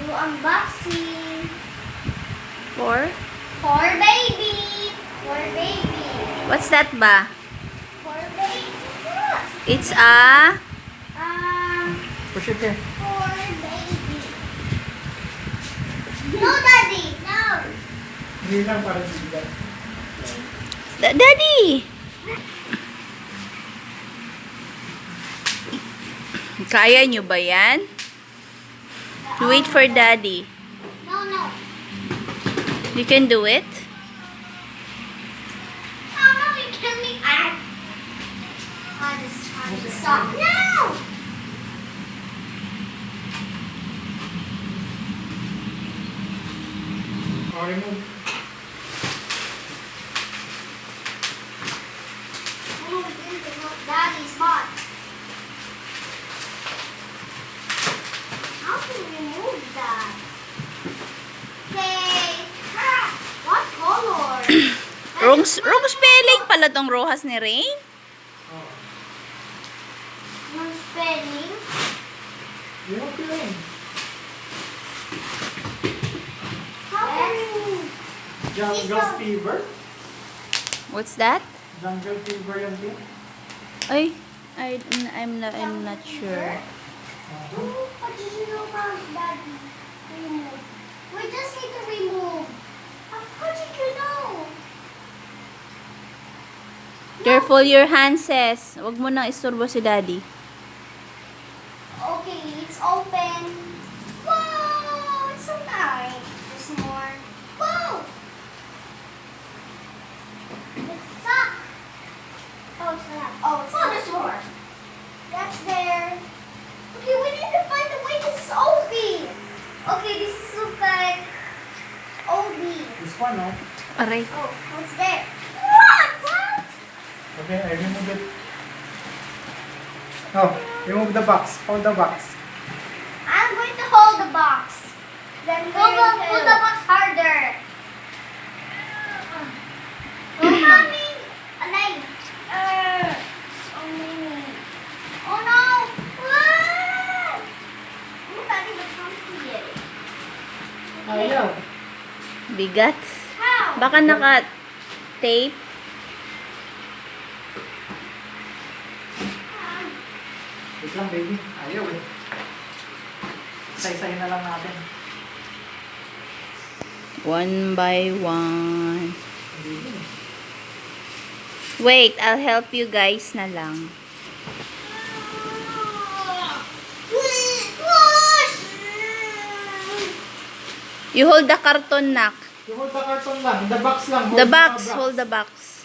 do unboxing. For baby. For baby. what's that ba? For baby. It's a Push it here. For baby. No, Daddy. No. Hindi lang para bigat. Daddy! Kaya nyo ba yan? Wait for Daddy. No. You can do it? Oh, no, you can't make it. Stop. No! Remove. Oh, we didn't remove Daddy's spot. How can we remove that? Okay. What color? Wrong spelling pala tong rojas ni Rain. Oh. Wrong spelling. Remove yun eh. How can we Jungle fever? What's that? Jungle fever yan din. Ay, I'm not sure. What did you know about Daddy? Remove. We just need to remove. How did you know? Careful your hands, sis. Huwag mo nang isturbo si Daddy. Okay, it's open. Whoa, it's so nice. There's more. Whoa! It's stuck. Oh, it's not. Oh, there's more. That's there. Okay, we need to find the way this is open. Okay, this is okay. Obi. This one, no? Aray. Oh, what's there? What? Okay, I remove it. Oh, remove the box. Hold the box. I'm going to hold the box. Then pull the box harder. Oh, mommy! Alay! So many. Oh no! Ah! Oh, Daddy, what's wrong with it? Ayaw. Bigat. How? Baka naka-tape. Wait lang, baby. Ayaw eh. Say-say na lang natin. One by one. Baby. Wait, I'll help you guys na lang. Push! You hold the carton, nak. You hold the carton lang. The box lang. The box. Hold the box.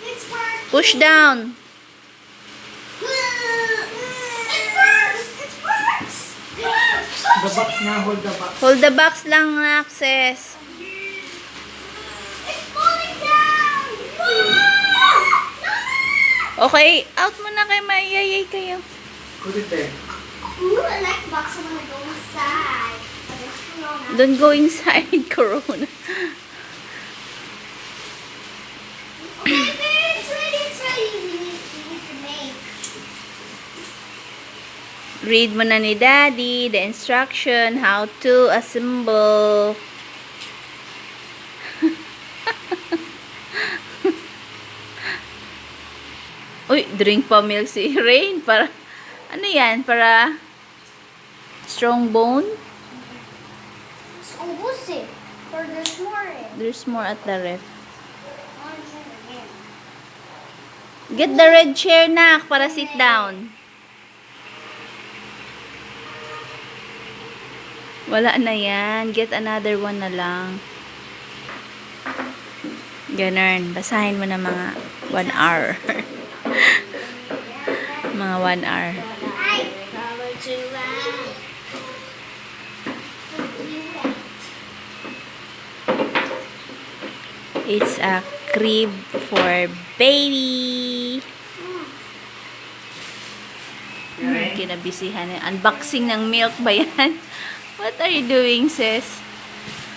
It's working. Push down. It works! It works! The box nga. Hold the box. Hold the box lang, nak, sis. It's falling down! Okay, out mo na kay mayayay kayo. Put it there. Ooh, I like box. I'm gonna go inside. But there's Corona. Don't go inside, Corona. Okay, baby, it's ready. It's ready. We need to make. Read mo na ni Daddy the instruction how to assemble. Uy, drink pa milk si Rain. Para, ano yan? Para strong bone? It's almost it. Or there's more in. There's more at the ref. I'll drink again. Get the red chair, nak, para sit down. Wala na yan. Get another one na lang. Ganun. Basahin mo na mga 1 hour. Mga 1 hour. Hi. Power to ride. It's a crib for baby. Kinabisihan. Unboxing ng milk ba yan? What are you doing, sis?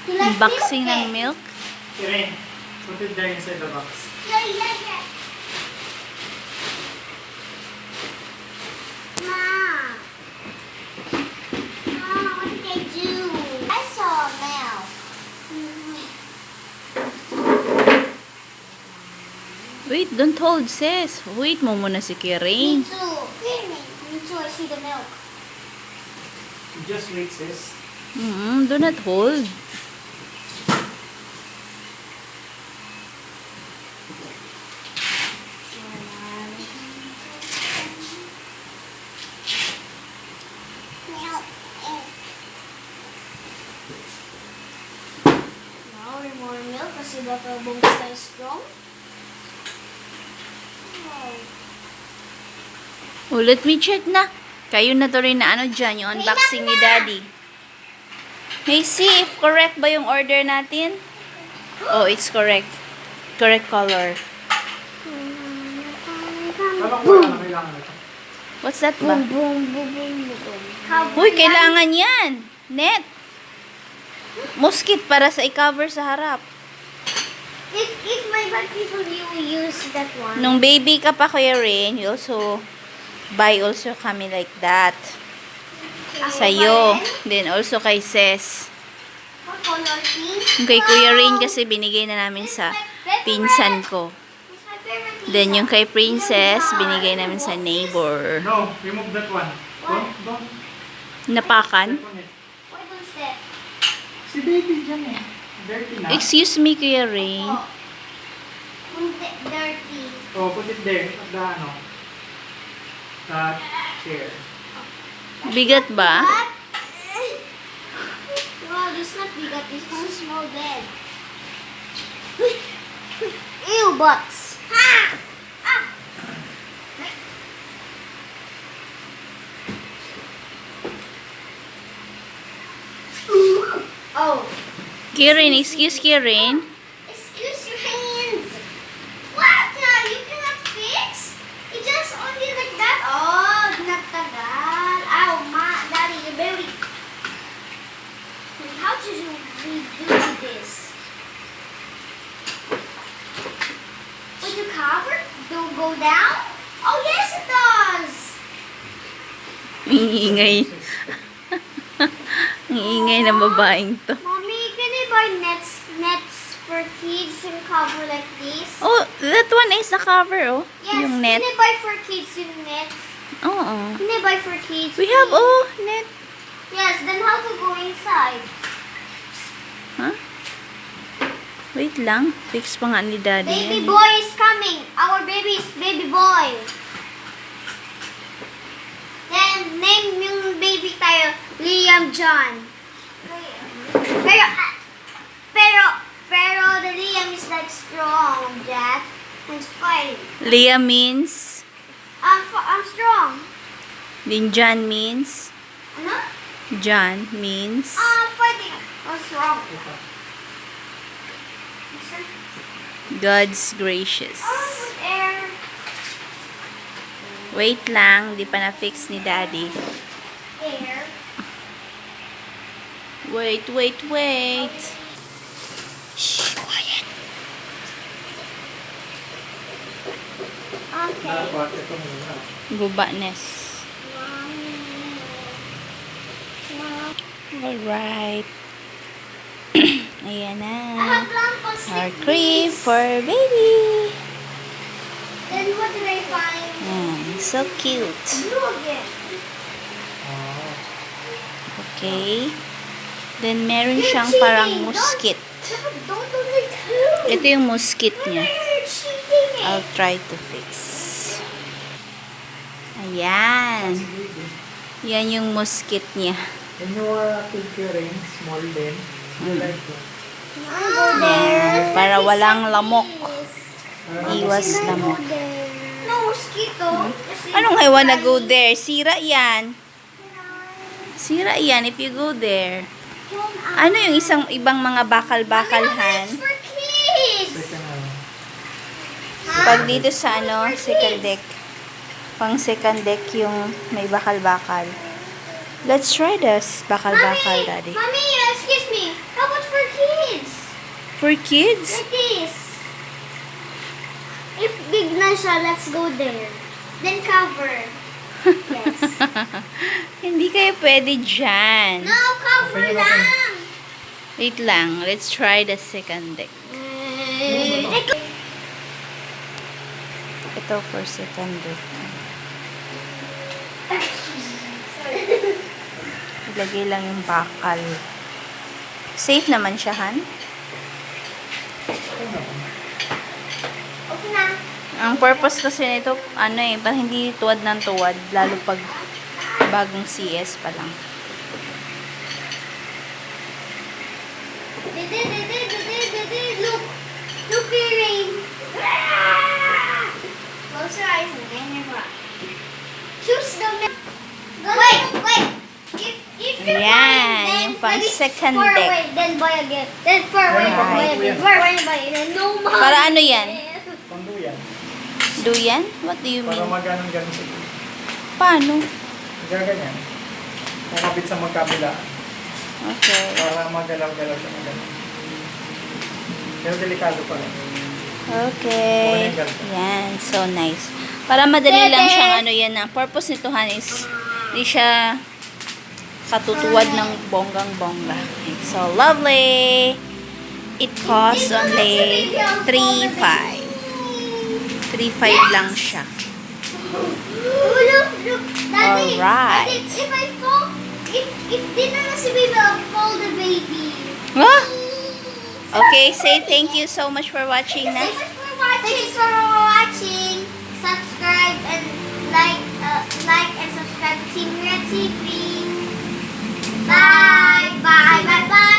You like Unboxing milk ng cake? milk? Irene, put it there inside the box. Yeah. Ma. Ma, what did I do? Wait, don't hold, sis. Wait mo muna si Me Kirain. too. Me too. I see the milk. Just wait, sis. Do not hold. Milk. Now more milk kasi baka bumps tayo strong. Oh, let me check na. Kayo na to rin na ano dyan, yung unboxing ni Daddy. May see if correct ba yung order natin? Oh, it's correct. Correct color. Parang wala na kailangan ito. What's that ba? Boom, boom, boom, boom. Uy, kailangan yan. Net. Mosquito para sa i-cover sa harap. If my bad people, you will use that one. Nung baby ka pa, Kuya Rain, you also buy also kami like that. Sa'yo. Then also kay Ses. What color, pink? Yung kay Kuya Rain kasi binigay na namin sa pinsan ko. It's my favorite pizza. Then yung kay Princess, binigay namin sa neighbor. No, remove that one. Don't. Napakan? Step on it. Why don't step? Si baby dyan eh. Dirty na. Excuse me, Kuya Rain. Oh. Dirty. Oh, put it there. At the ano. That chair. Bigat ba? What? Wow, this not big at this one small bed. Ew, butts. Ha! Ah! Oh. Kirin, excuse Kirin. Excuse your hands. What? You cannot fix? It just only like that. Oh, nagtagal. Ow, Daddy, you're very... How did you redo this? Would you cover? Don't go down? Oh, yes, it does. Ang ingay. Ang ingay ng babaeng to. Mommy, can I buy nets for kids and cover like this? Oh, that one is the cover, oh. Yes, Yung net. can I buy for kids yung net? Oo. Can I buy for kids? We have, please? oh, net. Yes, then how to go inside? Huh? Wait lang. Fix pa nga ni Daddy. Baby yan. boy is coming. Our baby is baby boy. Then name yung baby tayo, Liam John. Pero the Liam is like strong, Jack. And fighting. Leah means, I'm strong. then John means, Ano? John means, Fighting. I'm strong. God's gracious. With air. Wait lang, di pa na-fix ni Daddy. Air. Wait. Shh, quiet. Okay. Dapat ito muna. Gubanes. Alright. Ayan I na. have lamp on Our stick, crib please. for baby. Then what did I find? So cute. Blue again. Oh. Okay. Then meron You're siyang cheating. parang muskit. Don't do it too. Ito yung muskit niya. You're cheating it. I'll try to fix. Ayan. Yan yung muskit niya. When you are a kid carrying small then, you like that. Ayan. Para walang lamok. Iwas Kasi lamok. No mosquito. Kasi Anong I wanna go there? Sira yan. Sira yan if you go there. Ano yung ibang mga bakal-bakalhan? It's for kids. Second ano. Pag dito sa second deck. Pang second deck yung may bakal-bakal. Let's try this bakal-bakal, Daddy. Mommy, excuse me. How about for kids? For kids? Like this. If big na siya, let's go there. Then cover. Yes. Hindi kayo pwede dyan. No, cover Okay, okay. lang. Wait lang. Let's try the second deck. ito for seconded. Ilagay lang yung bakal. Safe naman siya, Han. Okay na. Ang purpose kasi nito, ano eh, para hindi tuwad ng tuwad, lalo pag bagong CS pa lang. Look. Look, rain. Close your eyes and then your bra. Choose the Wait. If you're Ayan, fine, yung pang maybe second far deck. away, then buy again. Then far away, then buy again. Far away, buy again. No more. Para ano yan? Pangduyan. Duyan? What do you Para mean? maganon-ganon siya. Paano? Gaganyan. Kumapit sa magkabila. Okay. Para magalaw-galaw siya ng ganon. Pero delikado pa rin. Okay. Yan. So nice. Para madali lang siyang ano yan na. Purpose nito, Han, is hindi siya katutuwad ng bonggang-bongga. It's so lovely. It costs only 3.5. 3.5 lang siya. Look. Daddy, Alright. Daddy, if I fall, if di na si baby, I'll fall the baby. Ah! Okay, say thank you so much for watching na. Thanks for watching. Subscribe and like and subscribe to Team Red TV. Bye.